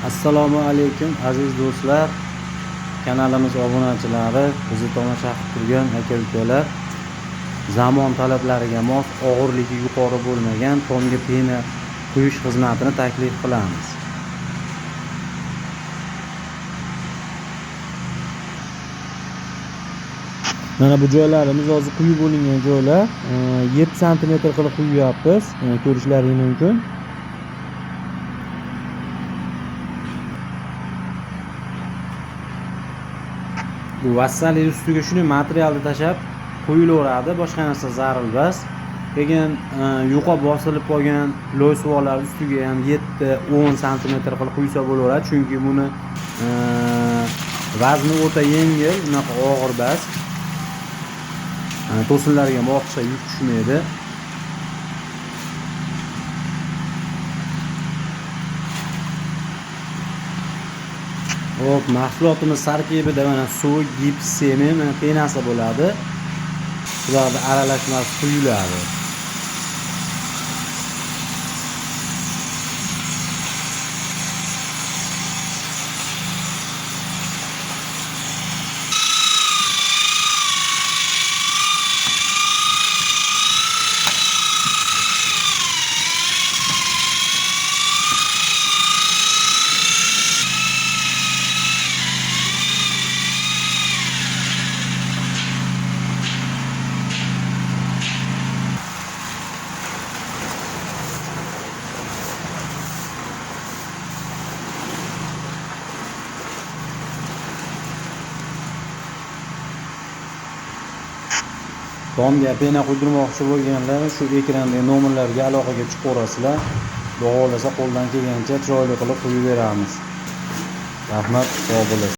Assalomu alaykum aziz do'stlar, kanalimiz obunachilari, bizni tomosha qilib turgan aka-ukalar, zamon talablariga mos, og'irligi yuqori bo'lmagan tomga pena quyish xizmatini taklif qilamiz. Mana bu joylarimiz hozir quyib bo'lingan joylar, 7 sm qilib quyapmiz, ko'rishlaringiz mumkin. Bu vassali ustiga shuni materialni tashab qo'yilaveradi, boshqa narsa zarur emas. Keyin yuqa bosilib qolgan loy suvoqlar ustiga ham 7-10 sm qilib quysa bo'laveradi, chunki buni vazni o'ta yengil, unaqa og'ir emas. To'sinlarga ortiqcha yuk tushmaydi. Hop, mahsulotimiz tarkibida mana suv, gips, semen, penasi bo'ladi. Ularni aralashmasi quyiladi. Tomga pena quydirmoqchi bo'lganlar shu ekrandagi nomerlarga aloqaga chiqaverasizlar. Xudo xolasa qo'ldan kelgancha chiroyli qilib quyib beramiz. Rahmat, sog' bo'ling.